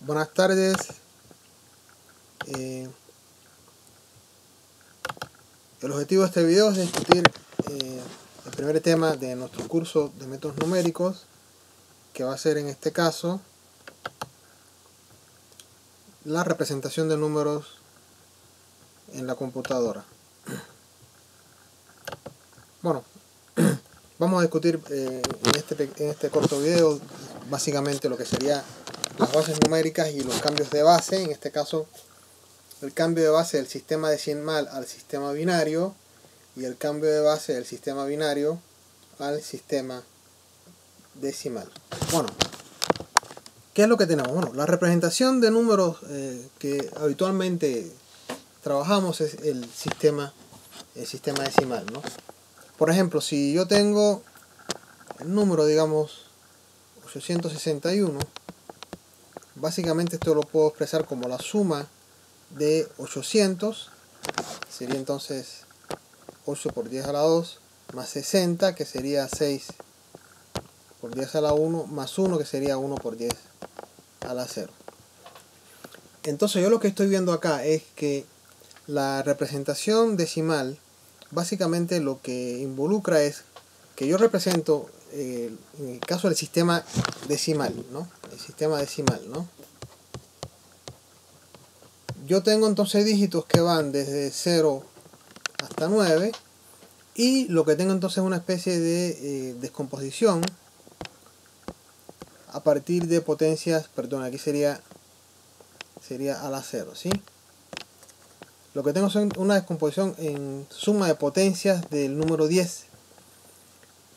Buenas tardes. El objetivo de este video es discutir el primer tema de nuestro curso de métodos numéricos, que va a ser en este caso la representación de números en la computadora. Bueno, vamos a discutir en este corto video básicamente lo que sería las bases numéricas y los cambios de base. En este caso, el cambio de base del sistema decimal al sistema binario y el cambio de base del sistema binario al sistema decimal. Bueno, ¿qué es lo que tenemos? Bueno, la representación de números que habitualmente trabajamos es el sistema decimal, ¿no? Por ejemplo, si yo tengo el número, digamos, 861, básicamente esto lo puedo expresar como la suma de 800, sería entonces 8 por 10 a la 2, más 60, que sería 6 por 10 a la 1, más 1, que sería 1 por 10 a la 0. Entonces yo lo que estoy viendo acá es que la representación decimal básicamente lo que involucra es que yo represento, en el caso del sistema decimal, ¿no? El sistema decimal, ¿no? Yo tengo entonces dígitos que van desde 0 hasta 9 y lo que tengo entonces es una especie de descomposición a partir de potencias, perdón, aquí sería a la 0, ¿sí? Lo que tengo es una descomposición en suma de potencias del número 10.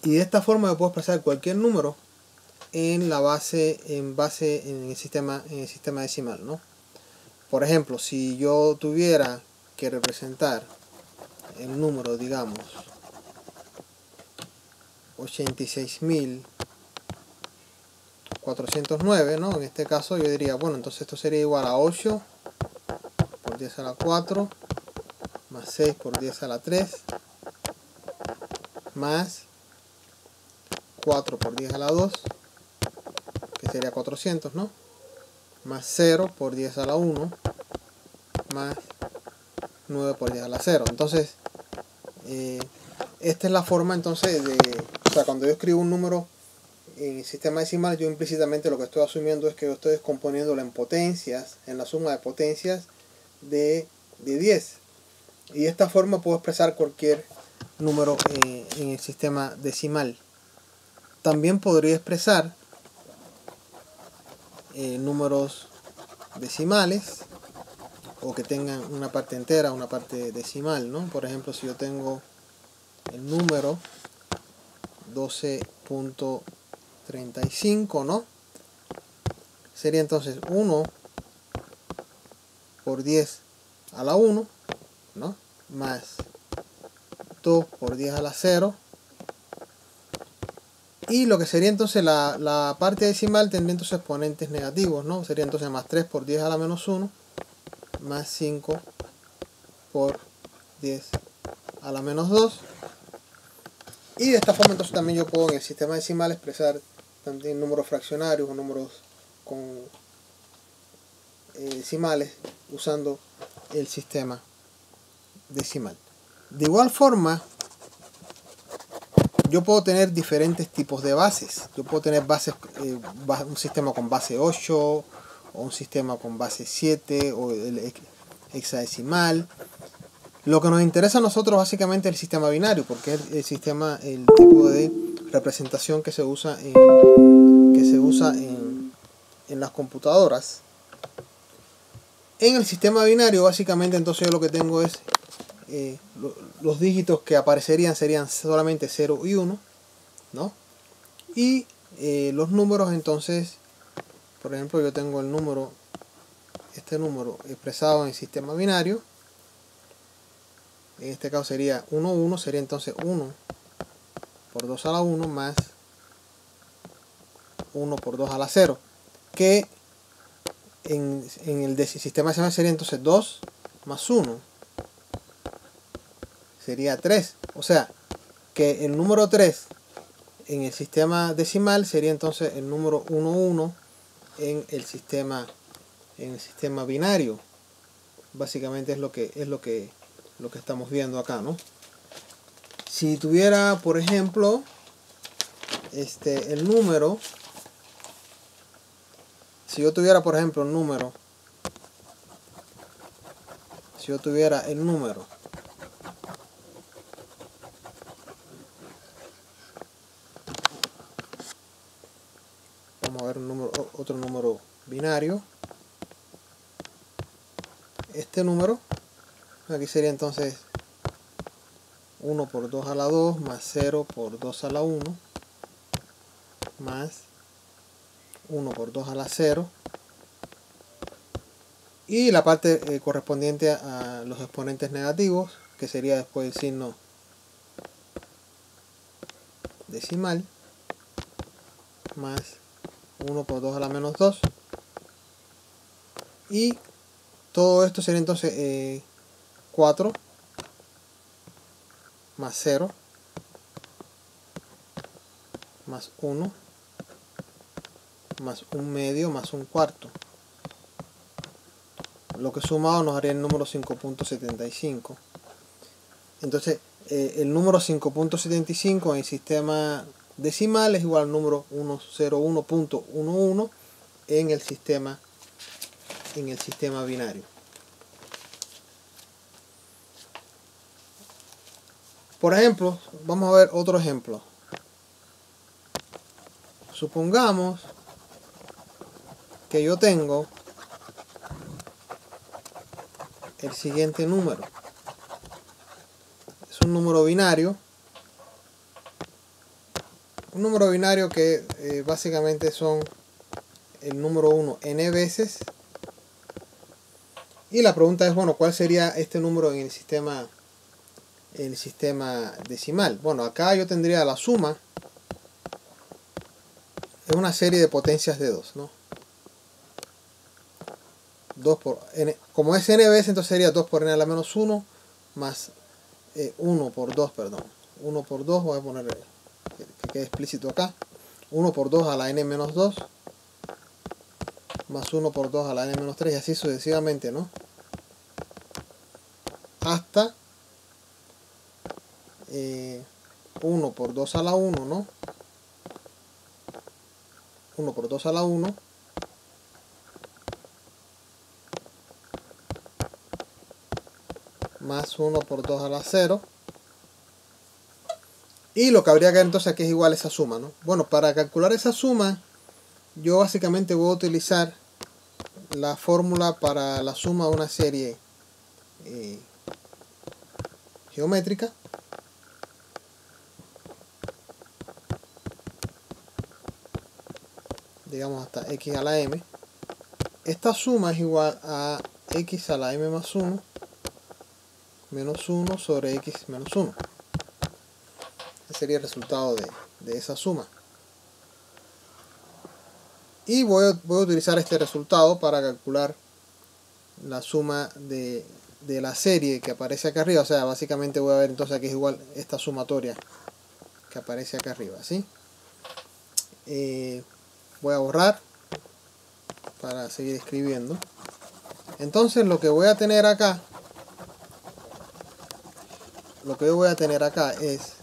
Y de esta forma yo puedo expresar cualquier número en el sistema decimal, ¿no? Por ejemplo, si yo tuviera que representar el número, digamos, 86.409, ¿no? En este caso yo diría, bueno, entonces esto sería igual a 8 por 10 a la 4, más 6 por 10 a la 3, más 4 por 10 a la 2, que sería 400, ¿no? Más 0 por 10 a la 1, más 9 por 10 a la 0. Entonces, esta es la forma entonces o sea, cuando yo escribo un número en el sistema decimal, yo implícitamente lo que estoy asumiendo es que yo estoy descomponiéndolo en potencias, en la suma de potencias de 10. Y de esta forma puedo expresar cualquier número en el sistema decimal. También podría expresar números decimales o que tengan una parte entera, una parte decimal, ¿no? Por ejemplo, si yo tengo el número 12.35, ¿no? Sería entonces 1 por 10 a la 1, ¿no? Más 2 por 10 a la 0. Y lo que sería entonces la parte decimal tendría entonces exponentes negativos, ¿no? Sería entonces más 3 por 10 a la menos 1, más 5 por 10 a la menos 2. Y de esta forma entonces también yo puedo en el sistema decimal expresar también números fraccionarios o números con decimales usando el sistema decimal. De igual forma, yo puedo tener diferentes tipos de bases. Yo puedo tener un sistema con base 8, o un sistema con base 7, o el hexadecimal. Lo que nos interesa a nosotros básicamente es el sistema binario, porque es el tipo de representación que se usa en las computadoras. En el sistema binario básicamente entonces yo lo que tengo es los dígitos que aparecerían serían solamente 0 y 1, ¿no? Y los números entonces, por ejemplo, yo tengo este número expresado en el sistema binario. En este caso sería 1, 1, sería entonces 1 por 2 a la 1 más 1 por 2 a la 0, que en el sistema decimal sería entonces 2 más 1, sería 3. O sea, que el número 3 en el sistema decimal sería entonces el número 1, 1 en el sistema en el sistema binario. Básicamente es lo que estamos viendo acá, ¿no? Si tuviera, por ejemplo, el número, si yo tuviera, por ejemplo, el número, vamos a ver otro número binario. Este número, aquí sería entonces 1 por 2 a la 2 más 0 por 2 a la 1 más 1 por 2 a la 0, y la parte correspondiente a los exponentes negativos, que sería después el signo decimal, más 1 por 2 a la menos 2, y todo esto sería entonces 4 más 0 más 1 más 1 medio más 1 cuarto, lo que sumado nos haría el número 5.75. Entonces el número 5.75 en el sistema decimal es igual al número 101.11 en el sistema binario. Por ejemplo, vamos a ver otro ejemplo. Supongamos que yo tengo el siguiente número. Es un número binario. Un número binario que básicamente son el número 1 n veces. Y la pregunta es, bueno, ¿cuál sería este número en el sistema decimal? Bueno, acá yo tendría la suma. Es una serie de potencias de 2, ¿no? 2 por n, como es n veces, entonces sería 2 por n a la menos 1 más 1 por 2, perdón. 1 por 2, voy a poner que quede explícito acá. 1 por 2 a la n menos 2 más 1 por 2 a la n menos 3, y así sucesivamente, ¿no? Hasta 1 por 2 a la 1, ¿no? 1 por 2 a la 1 más 1 por 2 a la 0, y lo que habría que entonces aquí es igual a esa suma, ¿no? Bueno, para calcular esa suma yo básicamente voy a utilizar la fórmula para la suma de una serie geométrica, digamos hasta x a la m. Esta suma es igual a x a la m más 1 menos 1 sobre x menos 1. Ese sería el resultado de esa suma. Y voy a utilizar este resultado para calcular la suma de la serie que aparece acá arriba. O sea, básicamente voy a ver entonces que es igual esta sumatoria que aparece acá arriba, ¿sí? Voy a borrar para seguir escribiendo. Entonces lo que voy a tener acá, es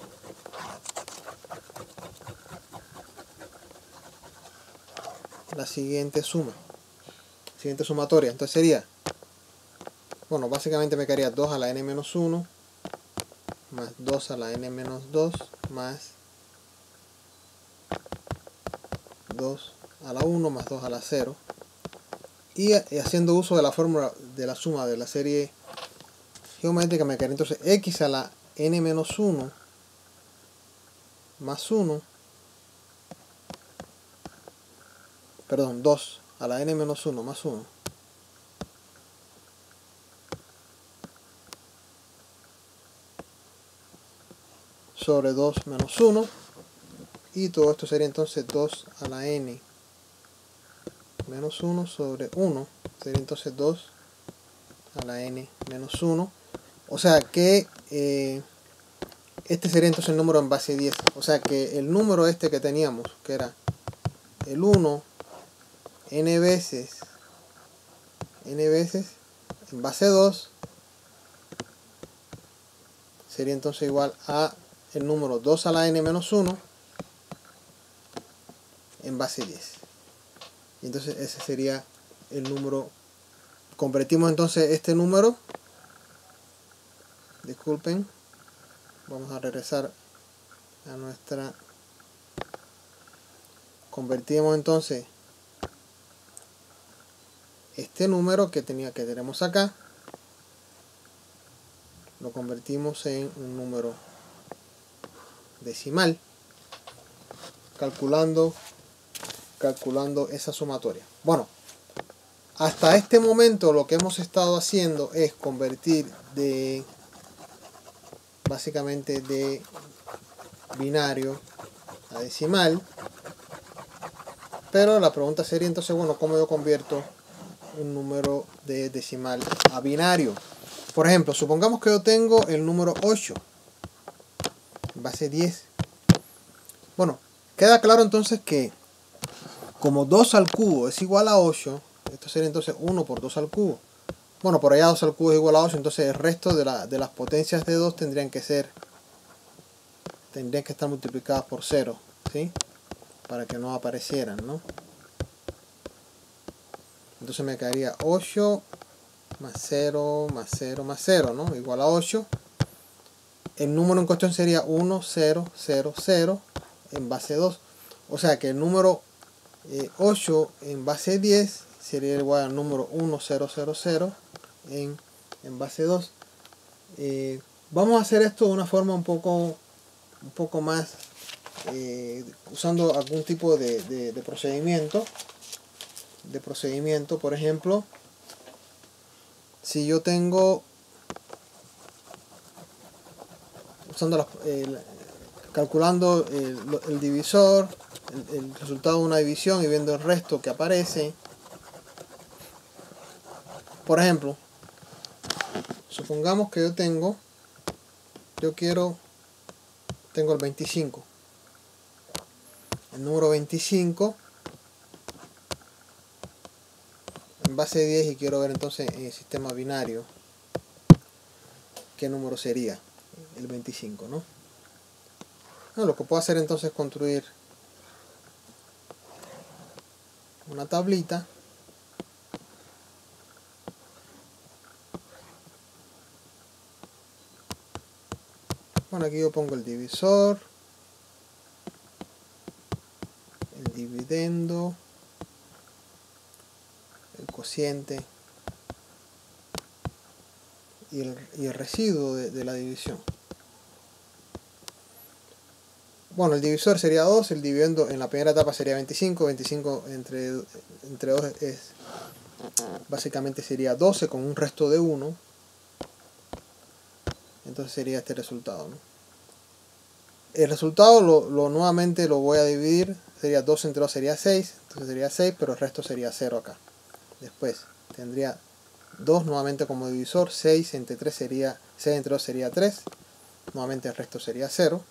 la siguiente sumatoria. Entonces sería, bueno, básicamente me quedaría 2 a la n menos 1 más 2 a la n menos 2 más 2 a la 1 más 2 a la 0, y haciendo uso de la fórmula de la suma de la serie geométrica me quedaría entonces x a la n menos 1 más 1, perdón, 2 a la n menos 1 más 1 sobre 2 menos 1, y todo esto sería entonces 2 a la n menos 1 sobre 1, sería entonces 2 a la n menos 1. O sea que este sería entonces el número en base 10. O sea que el número este que teníamos, que era el 1 n veces n veces en base 2 sería entonces igual a el número 2 a la n menos 1 en base 10. Y entonces ese sería el número. Convertimos entonces este número. Disculpen. Vamos a regresar a nuestra. Convertimos entonces este número que tenemos acá. Lo convertimos en un número decimal. Calculando esa sumatoria. Bueno, hasta este momento lo que hemos estado haciendo es convertir básicamente de binario a decimal. Pero la pregunta sería entonces, bueno, ¿cómo yo convierto un número de decimal a binario? Por ejemplo, supongamos que yo tengo el número 8 en base 10. Bueno, queda claro entonces que como 2 al cubo es igual a 8, esto sería entonces 1 por 2 al cubo. Bueno, por allá 2 al cubo es igual a 8, entonces el resto de las potencias de 2 tendrían que estar multiplicadas por 0, ¿sí? Para que no aparecieran, ¿no? Entonces me quedaría 8 más 0 más 0 más 0, ¿no? Igual a 8. El número en cuestión sería 1, 0, 0, 0 en base 2. O sea que el número 8 en base 10 sería igual al número 1, 0, 0, 0 en base 2. Vamos a hacer esto de una forma un poco más, usando algún tipo de procedimiento. Por ejemplo, si yo tengo, calculando el divisor, el resultado de una división y viendo el resto que aparece. Por ejemplo, supongamos que yo tengo el 25. El número 25 en base 10 y quiero ver entonces en el sistema binario qué número sería el 25, ¿no? Lo que puedo hacer entonces es construir una tablita. Bueno, aquí yo pongo el divisor, el dividendo, el cociente y el residuo de la división. Bueno, el divisor sería 2, el dividendo en la primera etapa sería 25, 25 entre 2 básicamente sería 12 con un resto de 1. Entonces sería este resultado, ¿no? El resultado nuevamente lo voy a dividir, sería 2 entre 2 sería 6, entonces sería 6, pero el resto sería 0 acá. Después tendría 2 nuevamente como divisor, 6 entre 3 sería 6 entre 2 sería 3, nuevamente el resto sería 0.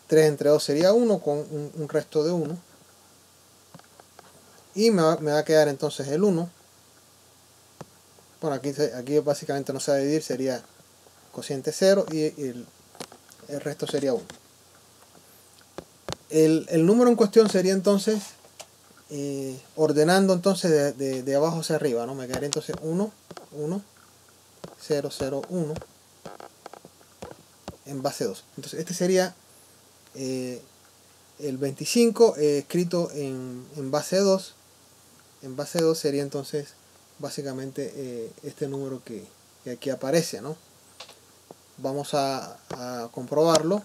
3 entre 2 sería 1 con un resto de 1. Y me va a quedar entonces el 1. Bueno, aquí básicamente no se va a dividir, sería cociente 0 y el resto sería 1. El número en cuestión sería entonces, ordenando entonces de abajo hacia arriba, ¿no? Me quedaría entonces 1, 1, 0, 0, 1 en base 2. Entonces este sería el 25 escrito en base 2. En base 2 sería entonces básicamente este número que aquí aparece, ¿no? Vamos a comprobarlo.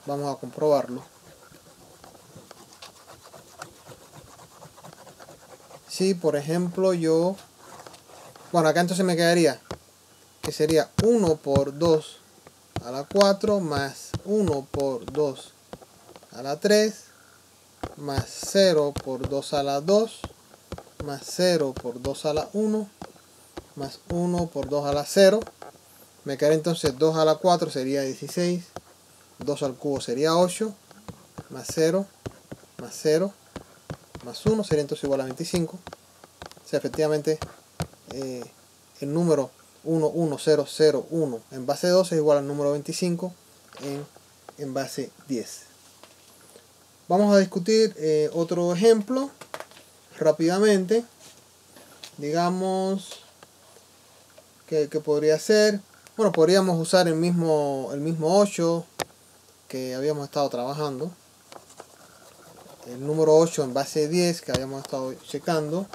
Vamos a comprobarlo. Si por ejemplo bueno, acá entonces me quedaría que sería 1 por 2 a la 4 más 1 por 2 a la 3 más 0 por 2 a la 2 más 0 por 2 a la 1 más 1 por 2 a la 0. Me quedaría entonces 2 a la 4 sería 16, 2 al cubo sería 8, más 0, más 0, más 1 sería entonces igual a 25. O sea, efectivamente el número 11001 en base 2 es igual al número 25 en base 10. Vamos a discutir otro ejemplo rápidamente. Digamos que podría ser, bueno, podríamos usar el mismo 8 que habíamos estado trabajando, el número 8 en base 10 que habíamos estado checando,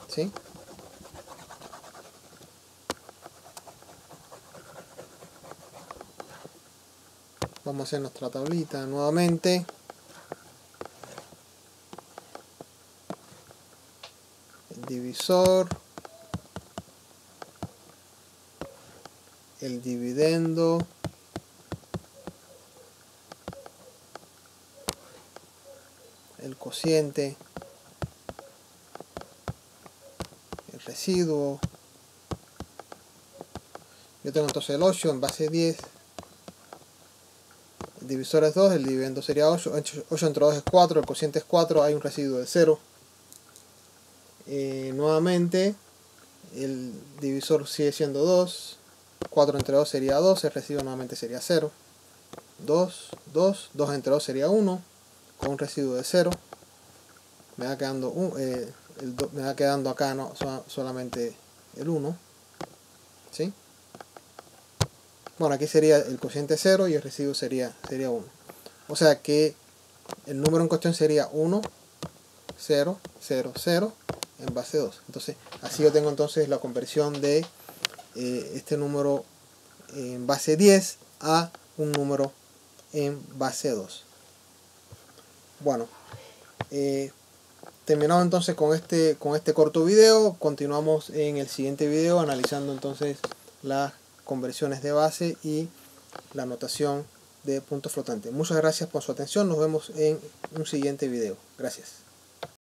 ¿sí? Vamos a hacer nuestra tablita nuevamente. El divisor, el dividendo, el cociente, el residuo. Yo tengo entonces el 8 en base 10. El divisor es 2, el dividendo sería 8. 8 entre 2 es 4, el cociente es 4, hay un residuo de 0. Nuevamente, el divisor sigue siendo 2. 4 entre 2 sería 2, el residuo nuevamente sería 0. 2 entre 2 sería 1, con un residuo de 0. Me va quedando, me va quedando acá no solamente el 1. ¿Sí? Bueno, aquí sería el cociente 0 y el residuo sería 1. O sea que el número en cuestión sería 1, 0, 0, 0 en base 2. Entonces, así yo tengo entonces la conversión de este número en base 10 a un número en base 2. Bueno, terminamos entonces con este corto video. Continuamos en el siguiente video analizando entonces las conversiones de base y la notación de puntos flotantes. Muchas gracias por su atención. Nos vemos en un siguiente video. Gracias.